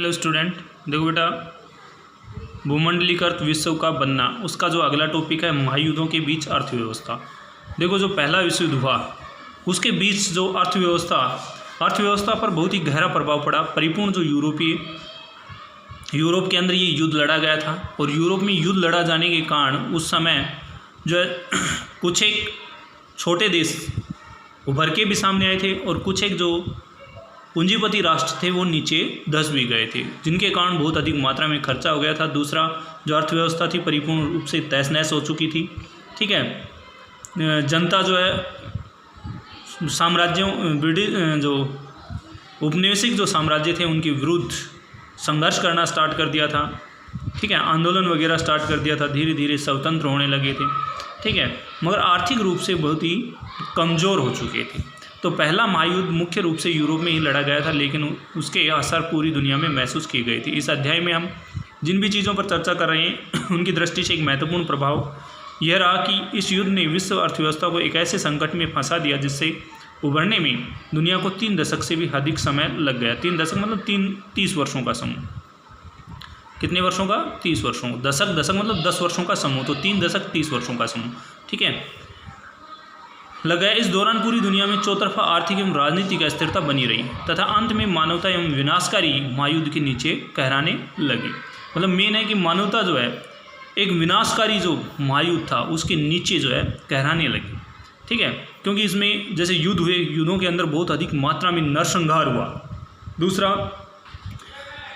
Hello student, देखो बेटा, भूमंडलीकृत विश्व का बनना, उसका जो अगला टॉपिक है महायुद्धों के बीच अर्थव्यवस्था। देखो, जो पहला विश्व युद्ध हुआ उसके बीच जो अर्थव्यवस्था पर बहुत ही गहरा प्रभाव पड़ा। परिपूर्ण जो यूरोप के अंदर ये युद्ध लड़ा गया था, और यूरोप में युद्ध लड़ा जाने के कारण उस समय जो है कुछ एक छोटे देश उभर के भी सामने आए थे, और कुछ एक जो पूंजीपति राष्ट्र थे वो नीचे धंस भी गए थे, जिनके कारण बहुत अधिक मात्रा में खर्चा हो गया था। दूसरा, जो अर्थव्यवस्था थी परिपूर्ण रूप से तहस नहस हो चुकी थी। ठीक है, जनता जो है साम्राज्यों जो उपनिवेशिक जो साम्राज्य थे उनके विरुद्ध संघर्ष करना स्टार्ट कर दिया था। ठीक है, आंदोलन वगैरह स्टार्ट कर दिया था, धीरे धीरे स्वतंत्र होने लगे थे। ठीक है, मगर आर्थिक रूप से बहुत ही कमज़ोर हो चुके थे। तो पहला महायुद्ध मुख्य रूप से यूरोप में ही लड़ा गया था, लेकिन उसके असर पूरी दुनिया में महसूस किए गए थे। इस अध्याय में हम जिन भी चीज़ों पर चर्चा कर रहे हैं उनकी दृष्टि से एक महत्वपूर्ण प्रभाव यह रहा कि इस युद्ध ने विश्व अर्थव्यवस्था को एक ऐसे संकट में फंसा दिया जिससे उभरने में दुनिया को 3 दशक से भी अधिक समय लग गया। 3 दशक मतलब 30 वर्षों का समूह। कितने वर्षों का? 30 वर्षों। दशक मतलब 10 वर्षों का समूह, तो 3 दशक 30 वर्षों का समूह। ठीक है, लग गया। इस दौरान पूरी दुनिया में चौतरफा आर्थिक एवं राजनीतिक अस्थिरता बनी रही तथा अंत में मानवता एवं विनाशकारी महायुद्ध के नीचे कहराने लगी। मतलब मेन है कि मानवता जो है एक विनाशकारी जो महायुद्ध था उसके नीचे जो है कहराने लगी। ठीक है, क्योंकि इसमें जैसे युद्ध हुए, युद्धों के अंदर बहुत अधिक मात्रा में नरसंहार हुआ। दूसरा,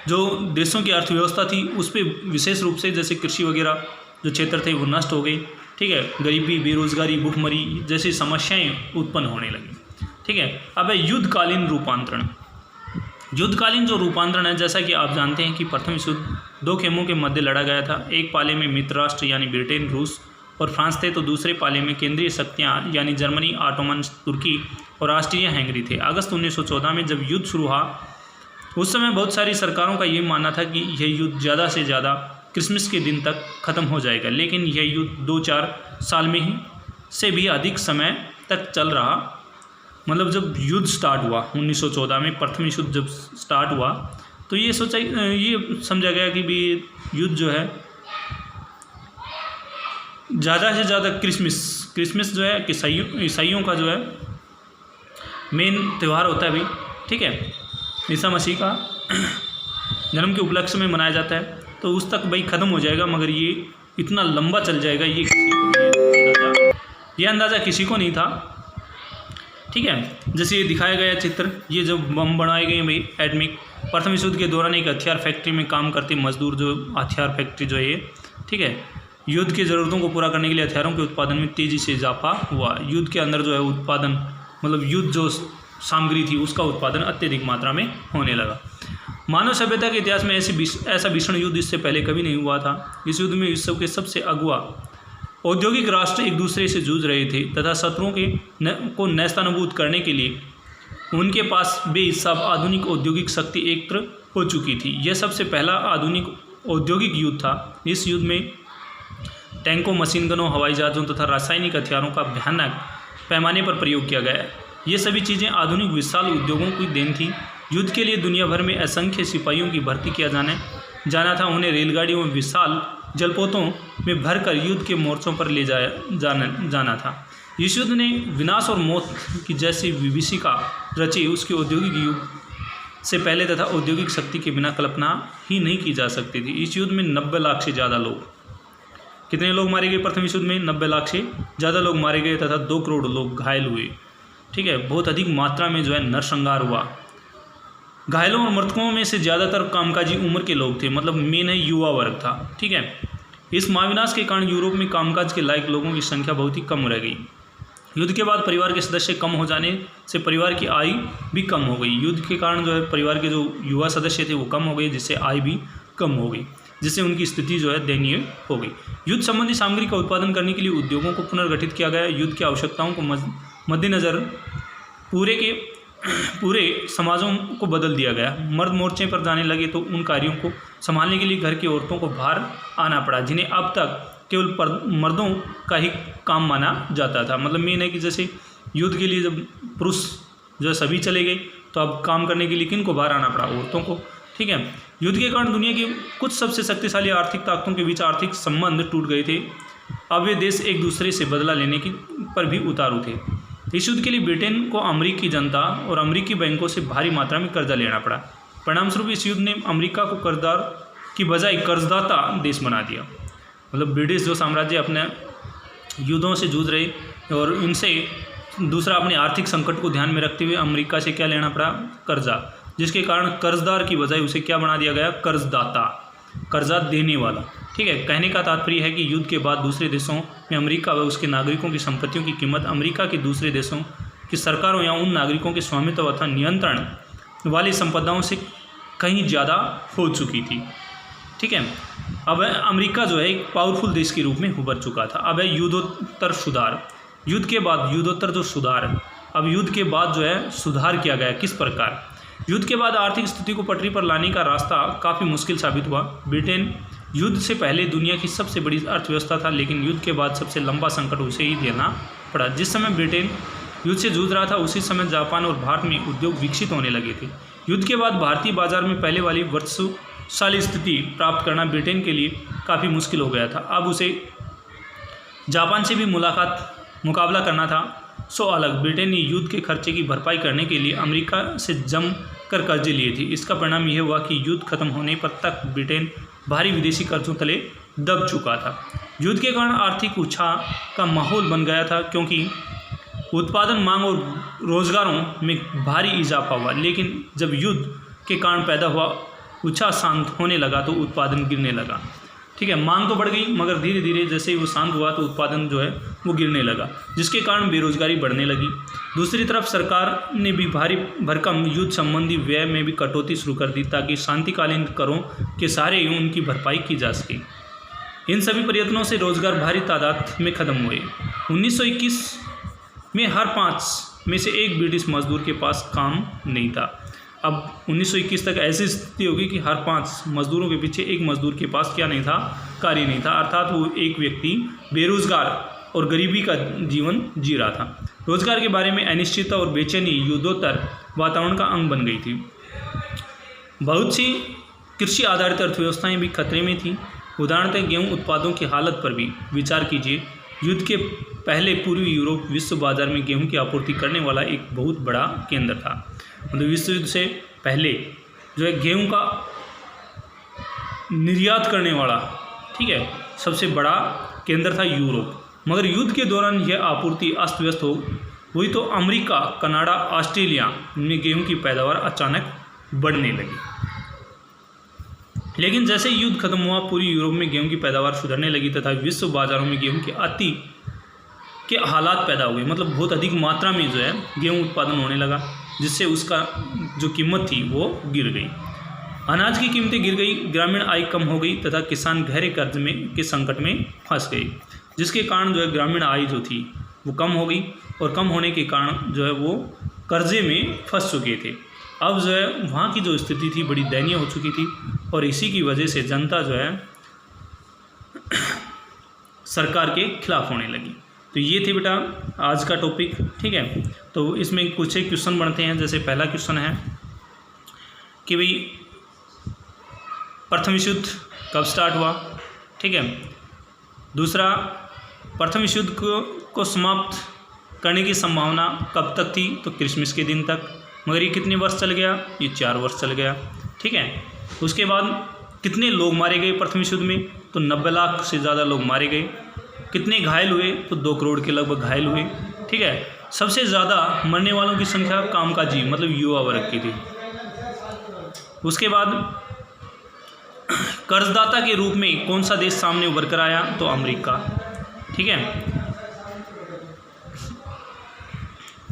जो देशों की अर्थव्यवस्था थी उस पर विशेष रूप से जैसे कृषि वगैरह जो क्षेत्र थे वो नष्ट हो गई। ठीक है, गरीबी, बेरोजगारी, भूखमरी जैसी समस्याएं उत्पन्न होने लगी। ठीक है, अब है युद्धकालीन रूपांतरण। युद्धकालीन जो रूपांतरण है, जैसा कि आप जानते हैं कि प्रथम विश्व युद्ध 2 खेमों के मध्य लड़ा गया था। एक पाले में मित्र राष्ट्र यानी ब्रिटेन, रूस और फ्रांस थे, तो दूसरे पाले में केंद्रीय शक्तियाँ यानी जर्मनी, ऑटोमन तुर्की और ऑस्ट्रिया हंगरी थे। अगस्त 1914 में जब युद्ध शुरू हुआ उस समय बहुत सारी सरकारों का ये मानना था कि यह युद्ध ज़्यादा से ज़्यादा क्रिसमस के दिन तक ख़त्म हो जाएगा, लेकिन यह युद्ध 2-4 साल में ही से भी अधिक समय तक चल रहा। मतलब जब युद्ध स्टार्ट हुआ 1914 में, प्रथम विश्व युद्ध जब स्टार्ट हुआ तो ये समझा गया कि भी युद्ध जो है ज़्यादा से ज़्यादा क्रिसमस जो है ईसाइयों का जो है मेन त्यौहार होता है भाई। ठीक है, ईसा मसीह का जन्म के उपलक्ष्य में मनाया जाता है, तो उस तक भाई ख़त्म हो जाएगा, मगर ये इतना लंबा चल जाएगा ये अंदाज़ा किसी को नहीं था। ठीक है, जैसे ये दिखाया गया चित्र, ये जो बम बनाए गए भाई एटमिक, प्रथम विश्व युद्ध के दौरान एक हथियार फैक्ट्री में काम करते मजदूर, जो हथियार फैक्ट्री जो है ये, ठीक है, युद्ध की ज़रूरतों को पूरा करने के लिए हथियारों के उत्पादन में तेज़ी से इजाफा हुआ। युद्ध के अंदर जो है उत्पादन, मतलब युद्ध जो सामग्री थी उसका उत्पादन अत्यधिक मात्रा में होने लगा। मानव सभ्यता के इतिहास में ऐसा भीषण युद्ध इससे पहले कभी नहीं हुआ था। इस युद्ध में विश्व के सबसे अगुआ औद्योगिक राष्ट्र एक दूसरे से जूझ रहे थे तथा शत्रुओं को नेस्तनाबूद करने के लिए उनके पास बेहिसाब आधुनिक औद्योगिक शक्ति एकत्र हो चुकी थी। यह सबसे पहला आधुनिक औद्योगिक युद्ध था। इस युद्ध में टैंकों, मशीन गनों, हवाई जहाज़ों तथा रासायनिक हथियारों का भयानक पैमाने पर प्रयोग किया गया। ये सभी चीज़ें आधुनिक विशाल उद्योगों की देन थी। युद्ध के लिए दुनिया भर में असंख्य सिपाहियों की भर्ती किया जाना था। उन्हें रेलगाड़ियों में विशाल जलपोतों में भरकर युद्ध के मोर्चों पर ले जाना था। इस युद्ध ने विनाश और मौत की जैसी विभीषिका रची उसके औद्योगिक युग से पहले तथा औद्योगिक शक्ति के बिना कल्पना ही नहीं की जा सकती थी। इस युद्ध में 90 लाख से ज़्यादा लोग, कितने लोग मारे गए प्रथम विश्व युद्ध में? 90 लाख से ज़्यादा लोग मारे गए तथा 2 करोड़ लोग घायल हुए। ठीक है, बहुत अधिक मात्रा में जो है नरसंहार हुआ। घायलों और मृतकों में से ज़्यादातर कामकाजी उम्र के लोग थे, मतलब मेन है युवा वर्ग था। ठीक है, इस महाविनाश के कारण यूरोप में कामकाज के लायक लोगों की संख्या बहुत ही कम रह गई। युद्ध के बाद परिवार के सदस्य कम हो जाने से परिवार की आय भी कम हो गई। युद्ध के कारण जो है परिवार के जो युवा सदस्य थे वो कम हो गए, जिससे आय भी कम हो गई, जिससे उनकी स्थिति जो है दयनीय हो गई। युद्ध संबंधी सामग्री का उत्पादन करने के लिए उद्योगों को पुनर्गठित किया गया। युद्ध की आवश्यकताओं को मद्देनज़र पूरे समाजों को बदल दिया गया। मर्द मोर्चे पर जाने लगे तो उन कार्यों को संभालने के लिए घर की औरतों को बाहर आना पड़ा, जिन्हें अब तक केवल मर्दों का ही काम माना जाता था। मतलब मेन है कि जैसे युद्ध के लिए जब पुरुष जो सभी चले गए तो अब काम करने के लिए किन को बाहर आना पड़ा? औरतों को। ठीक है। युद्ध के कारण दुनिया की कुछ सबसे शक्तिशाली आर्थिक ताकतों के बीच आर्थिक संबंध टूट गए थे। अब वे देश एक दूसरे से बदला लेने की पर भी उतारू थे। इस युद्ध के लिए ब्रिटेन को अमेरिकी जनता और अमेरिकी बैंकों से भारी मात्रा में कर्जा लेना पड़ा। परिणामस्वरूप इस युद्ध ने अमेरिका को कर्जदार की बजाय कर्जदाता देश बना दिया। मतलब ब्रिटिश जो साम्राज्य अपने युद्धों से जूझ रहे और इनसे दूसरा अपने आर्थिक संकट को ध्यान में रखते हुए अमेरिका से क्या लेना पड़ा, कर्जा, जिसके कारण कर्जदार की बजाय उसे क्या बना दिया गया, कर्जदाता, कर्जा देने वाला। ठीक है। कहने का तात्पर्य है कि युद्ध के बाद दूसरे देशों में अमेरिका व उसके नागरिकों की संपत्तियों की कीमत अमेरिका के दूसरे देशों की सरकारों या उन नागरिकों के स्वामित्व अथवा नियंत्रण वाली संपदाओं से कहीं ज़्यादा हो चुकी थी। ठीक है। अब अमेरिका जो है एक पावरफुल देश के रूप में उभर चुका था। अब है युद्धोत्तर सुधार। युद्ध के बाद युद्धोत्तर जो सुधार, अब युद्ध के बाद जो है सुधार किया गया, किस प्रकार। युद्ध के बाद आर्थिक स्थिति को पटरी पर लाने का रास्ता काफ़ी मुश्किल साबित हुआ। ब्रिटेन युद्ध से पहले दुनिया की सबसे बड़ी अर्थव्यवस्था था, लेकिन युद्ध के बाद सबसे लंबा संकट उसे ही देना पड़ा। जिस समय ब्रिटेन युद्ध से जूझ रहा था उसी समय जापान और भारत में उद्योग विकसित होने लगे थे। युद्ध के बाद भारतीय बाजार में पहले वाली वर्चस्वशाली स्थिति प्राप्त करना ब्रिटेन के लिए काफ़ी मुश्किल हो गया था। अब उसे जापान से भी मुकाबला करना था। सो अलग ब्रिटेन ने युद्ध के खर्चे की भरपाई करने के लिए अमेरिका से जम कर कर्जे लिए थे। इसका परिणाम यह हुआ कि युद्ध खत्म होने पर तक ब्रिटेन भारी विदेशी कर्जों तले दब चुका था। युद्ध के कारण आर्थिक उछाल का माहौल बन गया था, क्योंकि उत्पादन, मांग और रोजगारों में भारी इजाफा हुआ। लेकिन जब युद्ध के कारण पैदा हुआ उछाल शांत होने लगा तो उत्पादन गिरने लगा। ठीक है। मांग तो बढ़ गई, मगर धीरे धीरे जैसे ही वो शांत हुआ तो उत्पादन जो है वो गिरने लगा, जिसके कारण बेरोजगारी बढ़ने लगी। दूसरी तरफ सरकार ने भी भारी भरकम युद्ध संबंधी व्यय में भी कटौती शुरू कर दी, ताकि शांतिकालीन करों के सहारे ही उनकी भरपाई की जा सके। इन सभी प्रयत्नों से रोजगार भारी तादाद में खत्म हुए। 1921 में हर 5 में से एक ब्रिटिश मजदूर के पास काम नहीं था। अब 1921 तक ऐसी स्थिति होगी कि हर 5 मजदूरों के पीछे एक मजदूर के पास क्या नहीं था, कार्य नहीं था, अर्थात वो एक व्यक्ति बेरोजगार और गरीबी का जीवन जी रहा था। रोजगार के बारे में अनिश्चितता और बेचैनी युद्धोत्तर वातावरण का अंग बन गई थी। बहुत सी कृषि आधारित अर्थव्यवस्थाएं भी खतरे में थीं। उदाहरणतः गेहूं उत्पादों की हालत पर भी विचार कीजिए। युद्ध के पहले पूर्वी यूरोप विश्व बाजार में गेहूं की आपूर्ति करने वाला एक बहुत बड़ा केंद्र था। मतलब विश्व युद्ध से पहले जो है गेहूं का निर्यात करने वाला, ठीक है, सबसे बड़ा केंद्र था यूरोप। मगर युद्ध के दौरान यह आपूर्ति अस्त व्यस्त हो हुई तो अमेरिका, कनाडा, ऑस्ट्रेलिया में गेहूं की पैदावार अचानक बढ़ने लगी। लेकिन जैसे युद्ध खत्म हुआ पूरी यूरोप में गेहूं की पैदावार सुधरने लगी तथा विश्व बाजारों में गेहूं के अति के हालात पैदा हुए। मतलब बहुत अधिक मात्रा में जो है गेहूं उत्पादन होने लगा, जिससे उसका जो कीमत थी वो गिर गई। अनाज की कीमतें गिर गई, ग्रामीण आय कम हो गई तथा किसान गहरे कर्ज में के संकट में फंस गए, जिसके कारण जो है ग्रामीण आय जो थी वो कम हो गई और कम होने के कारण जो है वो कर्जे में फंस चुके थे। अब जो है वहाँ की जो स्थिति थी बड़ी दयनीय हो चुकी थी और इसी की वजह से जनता जो है सरकार के खिलाफ होने लगी। तो ये थे बेटा आज का टॉपिक। ठीक है। तो इसमें कुछ एक क्वेश्चन बनते हैं। जैसे पहला क्वेश्चन है कि भाई प्रथम विश्व युद्ध कब स्टार्ट हुआ। ठीक है। दूसरा, प्रथम विश्व युद्ध को समाप्त करने की संभावना कब तक थी, तो क्रिसमस के दिन तक। मगर ये कितने वर्ष चल गया, ये 4 वर्ष चल गया। ठीक है। उसके बाद कितने लोग मारे गए प्रथम विश्व युद्ध में, तो 90 लाख से ज़्यादा लोग मारे गए। कितने घायल हुए, तो 2 करोड़ के लगभग घायल हुए। ठीक है। सबसे ज़्यादा मरने वालों की संख्या कामकाजी मतलब युवा वर्ग की थी। उसके बाद कर्जदाता के रूप में कौन सा देश सामने उभर कर आया, तो अमेरिका। ठीक है।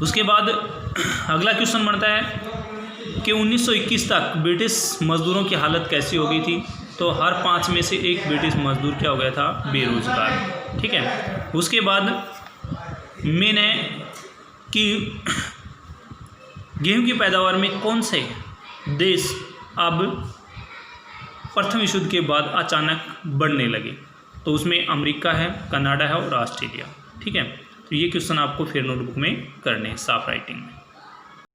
उसके बाद अगला क्वेश्चन बनता है कि 1921 तक ब्रिटिश मजदूरों की हालत कैसी हो गई थी, तो हर 5 में से एक ब्रिटिश मजदूर क्या हो गया था, बेरोजगार। ठीक है। उसके बाद मेन है कि गेहूं की पैदावार में कौन से देश अब प्रथम विश्व युद्ध के बाद अचानक बढ़ने लगे, तो उसमें अमेरिका है, कनाडा है और ऑस्ट्रेलिया। ठीक है। तो ये क्वेश्चन आपको फिर नोटबुक में करने हैं साफ राइटिंग में।